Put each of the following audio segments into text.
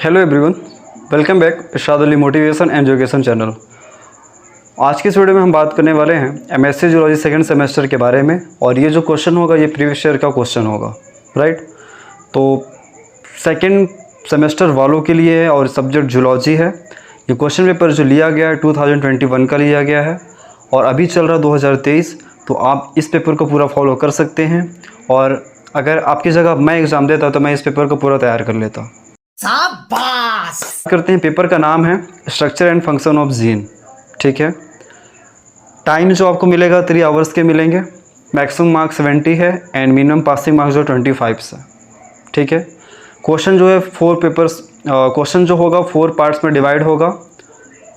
Hello everyone, welcome back Irshad Ali motivation and education channel. आज की इस वीडियो में हम बात करने वाले हैं एमएससी जूलॉजी सेकंड सेमेस्टर के बारे में। और ये जो क्वेश्चन होगा ये प्रीवियस ईयर का क्वेश्चन होगा, राइट। तो सेकंड सेमेस्टर वालों के लिए है और सब्जेक्ट जूलॉजी है। ये क्वेश्चन पेपर जो लिया गया है 2021 का लिया गया है और अभी चल रहा 2023। तो आप इस पेपर को पूरा फॉलो कर सकते हैं। और अगर आपकी जगह मैं एग्ज़ाम देता तो मैं इस पेपर को पूरा तैयार कर लेता। शाबाश। करते हैं, पेपर का नाम है structure and function of gene. ठीक है, टाइम जो आपको मिलेगा 3 आवर्स के मिलेंगे। मैक्सिमम मार्क्स 70 है एंड मिनिमम पासिंग मार्क्स जो 25 है। ठीक है, क्वेश्चन जो है 4 पेपर्स, क्वेश्चन जो होगा 4 पार्ट्स में डिवाइड होगा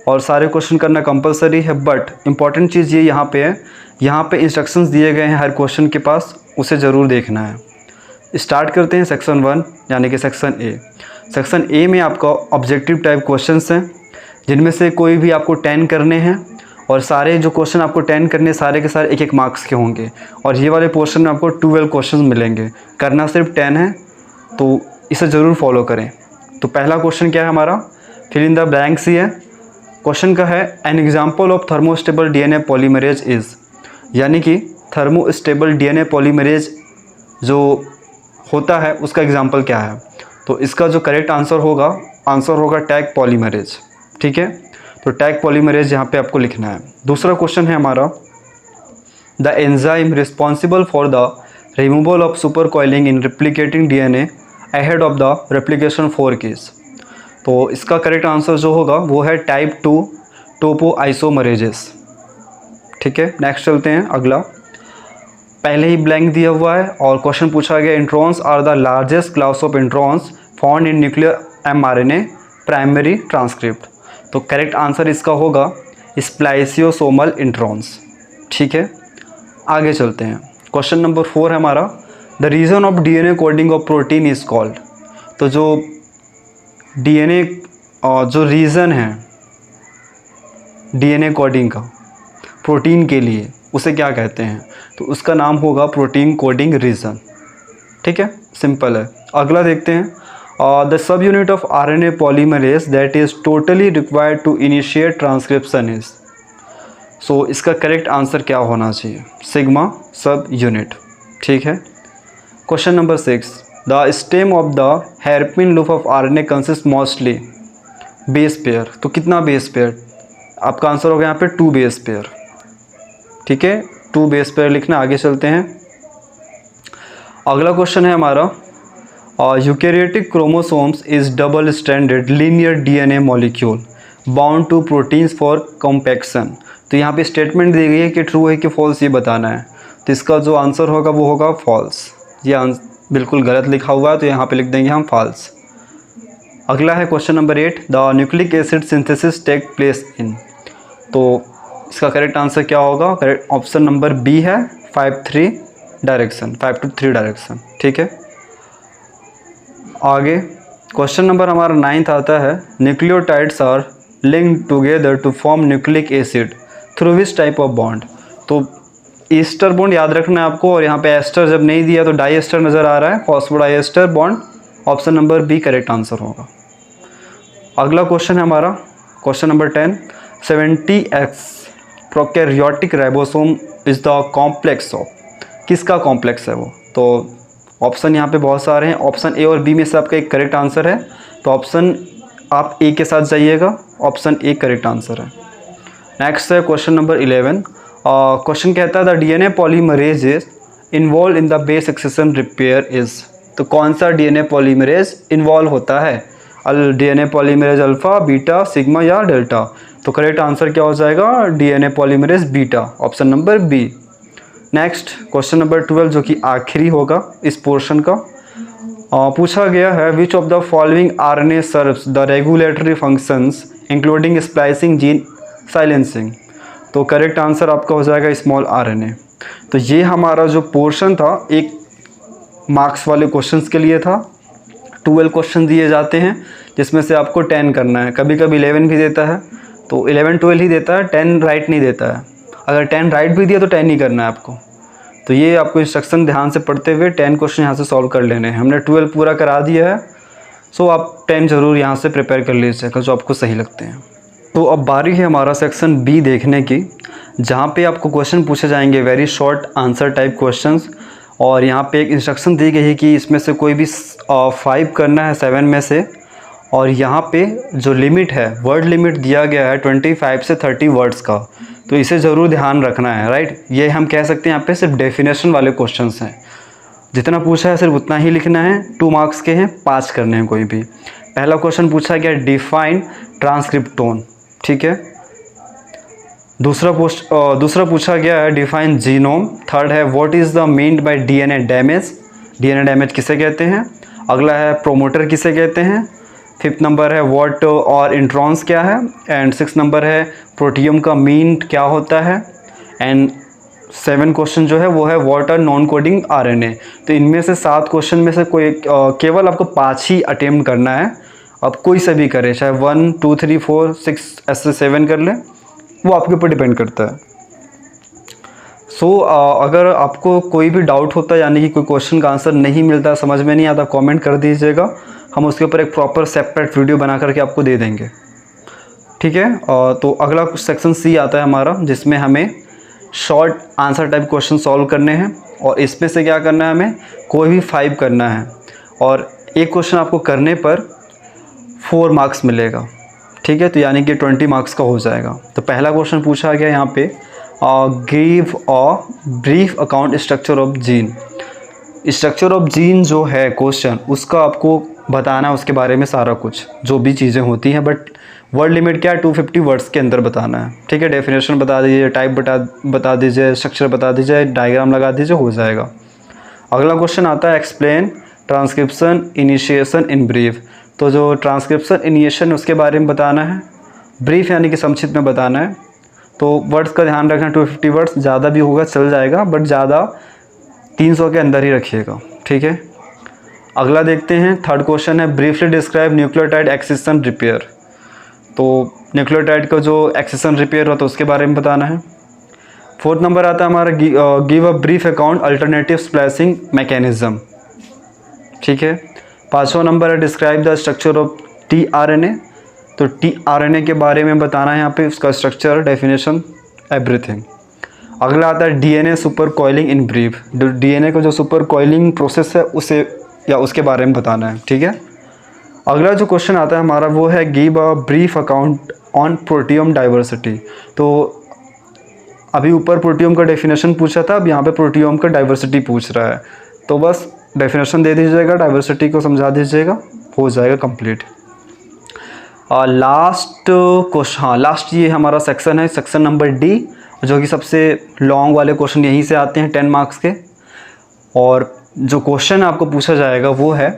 और सारे क्वेश्चन करना कंपलसरी है। बट इम्पॉर्टेंट चीज़ ये यहाँ पे है, यहाँ पे इंस्ट्रक्शंस दिए गए हैं हर क्वेश्चन के पास, उसे ज़रूर देखना है। स्टार्ट करते हैं सेक्शन 1 यानी कि सेक्शन ए। सेक्शन ए में आपका ऑब्जेक्टिव टाइप क्वेश्चंस हैं, जिनमें से कोई भी आपको 10 करने हैं और सारे जो क्वेश्चन आपको 10 करने सारे के सारे 1-1 मार्क्स के होंगे। और ये वाले पोर्शन में आपको 12 क्वेश्चन मिलेंगे, करना सिर्फ 10 है, तो इसे ज़रूर फॉलो करें। तो पहला क्वेश्चन क्या है हमारा, फिल इन द ब्लैंक्स ही है। क्वेश्चन का है an example of thermostable DNA polymerase is, यानी कि थर्मोस्टेबल डीएनए पॉलीमरेज जो होता है उसका एग्जाम्पल क्या है। तो इसका जो करेक्ट आंसर होगा टैग पॉलीमरेज। ठीक है, तो टैग पॉलीमरेज यहाँ पे आपको लिखना है। दूसरा क्वेश्चन है हमारा, the enzyme responsible for the removal of super coiling in replicating DNA ahead of the replication 4 case. तो इसका करेक्ट आंसर जो होगा वो है टाइप 2 टोपोआइसोमरेजेस। ठीक है, नेक्स्ट चलते हैं अगला। पहले ही ब्लैंक दिया हुआ है और क्वेश्चन पूछा गया, introns are the largest class of introns found in nuclear mRNA primary transcript. तो करेक्ट आंसर इसका होगा स्प्लाइसियोसोमल इंट्रॉन्स। ठीक है, आगे चलते हैं। क्वेश्चन नंबर 4 है हमारा, the region of DNA coding of protein is called. तो जो डीएनए जो रीज़न है डीएनए कोडिंग का प्रोटीन के लिए, उसे क्या कहते हैं। तो उसका नाम होगा प्रोटीन कोडिंग रीजन। ठीक है, सिंपल है। अगला देखते हैं, the sub unit of RNA polymerase that is totally required to initiate transcription is. So इसका करेक्ट आंसर क्या होना चाहिए, सिग्मा सब यूनिट। ठीक है, question number 6, the stem of the hairpin loop of RNA consist mostly base pair. तो कितना base pair, आपका आंसर होगा यहाँ पे 2 बेस पेयर। ठीक है, 2 बेस पेयर लिखना। आगे चलते हैं, अगला क्वेश्चन है हमारा, eukaryotic chromosomes is double stranded linear DNA molecule bound to proteins for compaction. तो यहाँ पे स्टेटमेंट दी गई है कि ट्रू है कि फॉल्स, ये बताना है। तो इसका जो आंसर होगा वो होगा फॉल्स। ये बिल्कुल गलत लिखा हुआ है, तो यहाँ पे लिख देंगे हम फॉल्स। अगला है question number 8, the nucleic acid synthesis take place in. तो इसका करेक्ट आंसर क्या होगा, करेक्ट ऑप्शन नंबर बी है 5 to 3 डायरेक्शन। ठीक है, आगे क्वेश्चन नंबर हमारा 9 आता है, nucleotides are linked together to form nucleic acid through which type of bond. तो ईस्टर बॉन्ड याद रखना है आपको, और यहाँ पे एस्टर जब नहीं दिया तो डाई एस्टर नज़र आ रहा है, phosphodiester bond. Option number B correct answer होगा। अगला क्वेश्चन है हमारा question number 10, 70X prokaryotic ribosome is the complex of. किसका कॉम्प्लेक्स है वो। तो ऑप्शन यहाँ पे बहुत सारे हैं, ऑप्शन ए और बी में से आपका एक करेक्ट आंसर है। तो ऑप्शन आप ए के साथ जाइएगा, ऑप्शन ए करेक्ट आंसर है। नेक्स्ट है क्वेश्चन नंबर 11, क्वेश्चन कहता है the DNA polymerase is involve in the base excision repair is. तो कौन सा डीएनए पॉलीमरेज इन्वॉल्व होता है, DNA polymerase alpha, beta, sigma या डेल्टा। तो करेक्ट आंसर क्या हो जाएगा, DNA polymerase beta, option number B. Next question number 12 जो कि आखिरी होगा इस पोर्शन का, पूछा गया है which of the following RNA serves the regulatory functions including splicing gene silencing. तो करेक्ट आंसर आपका हो जाएगा स्मॉल आरएनए। तो ये हमारा जो पोर्शन था एक मार्क्स वाले क्वेश्चंस के लिए था। 12 क्वेश्चन दिए जाते हैं जिसमें से आपको 10 करना है, कभी कभी 11 भी देता है, तो 11-12 ही देता है, 10 राइट नहीं देता है। अगर 10 राइट भी दिया तो 10 ही करना है आपको। तो ये आपको इंस्ट्रक्शन ध्यान से पढ़ते हुए 10 क्वेश्चन यहाँ से सॉल्व कर लेने हैं। हमने 12 पूरा करा दिया है। सो आप 10 ज़रूर यहाँ से प्रिपेयर कर लीजिएगा जो आपको सही लगते हैं। तो अब बारी है हमारा सेक्शन बी देखने की, जहाँ पे आपको क्वेश्चन पूछे जाएंगे very short answer type questions, और यहाँ पे एक इंस्ट्रक्शन दी गई है कि इसमें से कोई भी 5 करना है 7 में से, और यहाँ पे जो लिमिट है वर्ड लिमिट दिया गया है 25 से 30 वर्ड्स का, तो इसे ज़रूर ध्यान रखना है, राइट। ये हम कह सकते हैं यहाँ पे सिर्फ डेफिनेशन वाले क्वेश्चंस हैं, जितना पूछा है सिर्फ उतना ही लिखना है, 2 मार्क्स के हैं, 5 करने हैं कोई भी। पहला क्वेश्चन पूछा गया डिफाइन ट्रांसक्रिप्टोन, ठीक है। दूसरा पूछा गया है डिफाइन जीनोम। थर्ड है what is the meant by DNA damage, DNA damage किसे कहते हैं। अगला है प्रोमोटर किसे कहते हैं। 5th नंबर है व्हाट और इंट्रॉन्स क्या है। एंड 6th नंबर है प्रोटियम का मीन क्या होता है। एंड 7 क्वेश्चन जो है वो है what are non coding RNA. तो इनमें से 7 क्वेश्चन में से कोई केवल आपको 5 ही अटेम्प्ट करना है। अब कोई से भी करे, चाहे 1 2 3 4 6 ऐसे 7 कर ले, वो आपके ऊपर डिपेंड करता है। अगर आपको कोई भी डाउट होता है, यानी कि कोई क्वेश्चन का आंसर नहीं मिलता, समझ में नहीं आता, कमेंट कर दीजिएगा, हम उसके ऊपर एक प्रॉपर सेपरेट वीडियो बना करके आपको दे देंगे, ठीक है। तो अगला सेक्शन सी आता है हमारा, जिसमें हमें short answer type question solve करने हैं, और इसमें से क्या करना है, हमें कोई भी 5 करना है, और एक क्वेश्चन आपको करने पर 4 मार्क्स मिलेगा, ठीक है। तो यानी कि 20 मार्क्स का हो जाएगा। तो पहला क्वेश्चन पूछा गया यहाँ पे give a brief account structure of gene. Structure of gene जो है क्वेश्चन, उसका आपको बताना है उसके बारे में सारा कुछ, जो भी चीज़ें होती हैं, बट वर्ड लिमिट क्या है 250 वर्ड्स के अंदर बताना है, ठीक है। डेफिनेशन बता दीजिए, टाइप बता दीजिए, स्ट्रक्चर बता दीजिए, डायग्राम लगा दीजिए, हो जाएगा। अगला क्वेश्चन आता है explain transcription initiation in brief. तो जो ट्रांसक्रिप्शन इनिशिएशन उसके बारे में बताना है, ब्रीफ यानी कि संक्षिप्त में बताना है। तो वर्ड्स का ध्यान रखना, 250 वर्ड्स, ज़्यादा भी होगा चल जाएगा, बट ज़्यादा 300 के अंदर ही रखिएगा, ठीक है। अगला देखते हैं, थर्ड क्वेश्चन है briefly describe nucleotide excision repair. तो न्यूक्लियोटाइड का जो एक्सिशन रिपेयर होता है उसके बारे में बताना है। 4th नंबर आता है हमारा give a brief account alternative splicing mechanism, ठीक है। 5वां नंबर है describe the structure of tRNA। तो tRNA के बारे में बताना है यहाँ पे, उसका स्ट्रक्चर, डेफिनेशन, एवरीथिंग। अगला आता है DNA super coiling in brief. DNA का जो सुपर कॉइलिंग प्रोसेस है उसे या उसके बारे में बताना है, ठीक है। अगला जो क्वेश्चन आता है हमारा वो है give a brief account on protium diversity. तो अभी ऊपर प्रोटियम का डेफिनेशन पूछा था, अब यहाँ पे प्रोटियम का डाइवर्सिटी पूछ रहा है, तो बस डेफिनेशन दे दीजिएगा, डाइवर्सिटी को समझा दीजिएगा, हो जाएगा कंप्लीट। लास्ट क्वेश्चन, हाँ लास्ट ये हमारा सेक्शन है, सेक्शन नंबर डी, जो कि सबसे लॉन्ग वाले क्वेश्चन यहीं से आते हैं 10 मार्क्स के। और जो क्वेश्चन आपको पूछा जाएगा वो है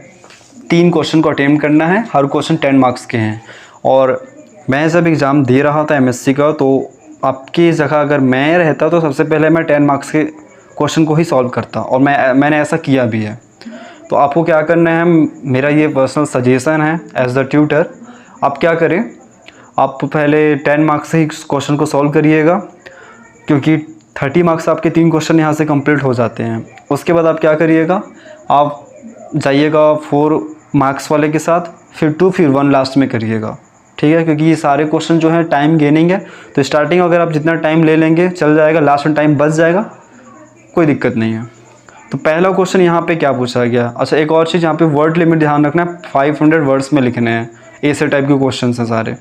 3 क्वेश्चन को अटेम्प्ट करना है, हर क्वेश्चन 10 मार्क्स के हैं। और मैं जब एग्ज़ाम दे रहा था एमएससी का, तो आपकी जगह अगर मैं रहता तो सबसे पहले मैं 10 मार्क्स के क्वेश्चन को ही सॉल्व करता, और मैंने ऐसा किया भी है। तो आपको क्या करना है, मेरा ये पर्सनल सजेशन है एज द ट्यूटर, आप क्या करें, आप पहले 10 मार्क्स से ही क्वेश्चन को सॉल्व करिएगा, क्योंकि 30 मार्क्स आपके 3 क्वेश्चन यहाँ से कंप्लीट हो जाते हैं। उसके बाद आप क्या करिएगा, आप जाइएगा 4 मार्क्स वाले के साथ, फिर 2 फिर 1 लास्ट में करिएगा, ठीक है। क्योंकि ये सारे क्वेश्चन जो हैं टाइम गेनिंग है, तो स्टार्टिंग अगर आप जितना टाइम ले लेंगे चल जाएगा, लास्ट में टाइम बच जाएगा, कोई दिक्कत नहीं है। तो पहला क्वेश्चन यहाँ पे क्या पूछा गया। अच्छा, एक और चीज़ यहाँ पे वर्ड लिमिट ध्यान रखना है, 500 वर्ड्स में लिखने हैं, ऐसे टाइप के क्वेश्चन हैं सारे।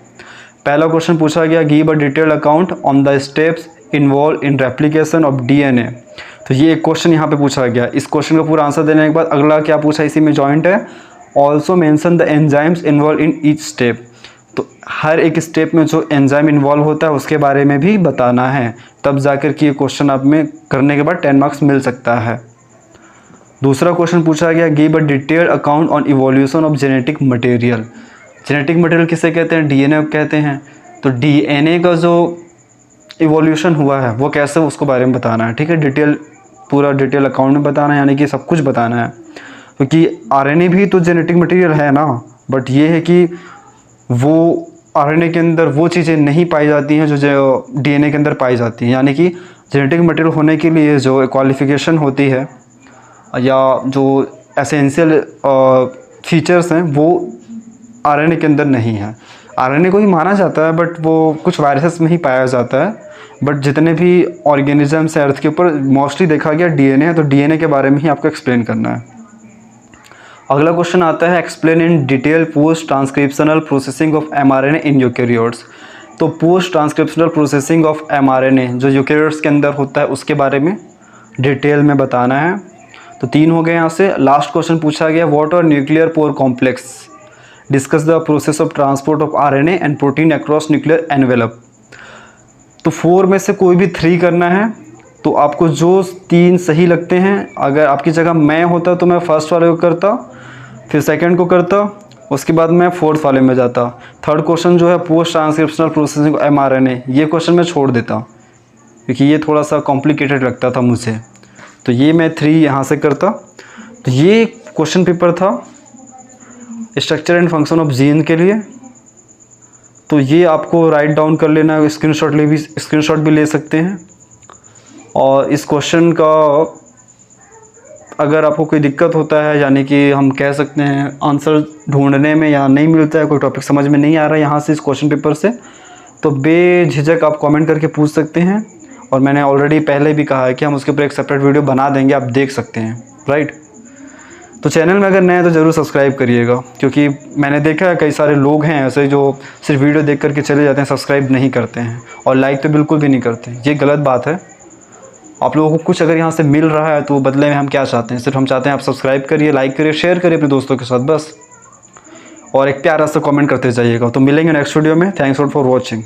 पहला क्वेश्चन पूछा गया give a detailed account on the steps involve in replication of DNA. तो ये एक क्वेश्चन यहाँ पे पूछा गया। इस क्वेश्चन का पूरा आंसर देने के बाद अगला क्या पूछा, इसी में जॉइंट है, also mention the enzymes involve in each step. तो हर एक स्टेप में जो एंजाइम इन्वॉल्व होता है उसके बारे में भी बताना है, तब जाकर कि ये क्वेश्चन आप में करने के बाद 10 मार्क्स मिल सकता है। दूसरा क्वेश्चन पूछा गया give a detailed account on evolution of genetic material. Genetic material किसे कहते हैं, डीएनए कहते हैं। तो डीएनए का जो इवोल्यूशन हुआ है वो कैसे, उसको बारे में बताना है, ठीक है। पूरा डिटेल अकाउंट में बताना है, यानी कि सब कुछ बताना है, क्योंकि आरएनए भी तो जेनेटिक मटेरियल है ना, बट ये है कि वो आरएनए के अंदर वो चीज़ें नहीं पाई जाती हैं जो डीएनए के अंदर पाई जाती हैं। यानी कि जेनेटिक मटेरियल होने के लिए जो क्वालिफिकेशन होती है या जो एसेंशियल फीचर्स हैं वो आरएनए के अंदर नहीं है। आरएनए को ही माना जाता है बट वो कुछ वायरसेस में ही पाया जाता है, बट जितने भी ऑर्गेनिजम्स हैं अर्थ के ऊपर मोस्टली देखा गया डीएनए है, तो डीएनए के बारे में ही आपको एक्सप्लेन करना है। अगला क्वेश्चन आता है explain in detail post transcriptional processing of mRNA in eukaryotes. तो post transcriptional processing of mRNA जो यूकेरियोट्स के अंदर होता है उसके बारे में डिटेल में बताना है। तो 3 हो गए यहाँ से। लास्ट क्वेश्चन पूछा गया what are nuclear pore complex, discuss the process of transport of RNA and protein across nuclear envelope. तो 4 में से कोई भी 3 करना है। तो आपको जो 3 सही लगते हैं, अगर आपकी जगह मैं होता तो मैं फर्स्ट वाले को करता, फिर सेकंड को करता, उसके बाद मैं फोर्थ वाले में जाता। थर्ड क्वेश्चन जो है post transcriptional processing of mRNA, ये क्वेश्चन मैं छोड़ देता क्योंकि ये थोड़ा सा कॉम्प्लिकेटेड लगता था मुझे, तो ये मैं 3 यहाँ से करता। तो ये क्वेश्चन पेपर था structure and function of gene के लिए। तो ये आपको राइट डाउन कर लेना, स्क्रीनशॉट भी ले सकते हैं। और इस क्वेश्चन का अगर आपको कोई दिक्कत होता है, यानी कि हम कह सकते हैं आंसर ढूंढने में या नहीं मिलता है, कोई टॉपिक समझ में नहीं आ रहा है यहाँ से इस क्वेश्चन पेपर से, तो बेझिझक आप कमेंट करके पूछ सकते हैं। और मैंने ऑलरेडी पहले भी कहा है कि हम उसके ऊपर एक सेपरेट वीडियो बना देंगे, आप देख सकते हैं, राइट। तो चैनल में अगर नए हैं तो ज़रूर सब्सक्राइब करिएगा, क्योंकि मैंने देखा है कई सारे लोग हैं ऐसे जो सिर्फ वीडियो देख करके चले जाते हैं, सब्सक्राइब नहीं करते हैं और लाइक तो बिल्कुल भी नहीं करते। ये गलत बात है। आप लोगों को कुछ अगर यहाँ से मिल रहा है तो बदले में हम क्या चाहते हैं, सिर्फ हम चाहते हैं आप सब्सक्राइब करिए, लाइक करिए, शेयर करिए अपने दोस्तों के साथ बस, और एक प्यारा सा कमेंट करते जाइएगा। तो मिलेंगे नेक्स्ट वीडियो में। Thanks for watching.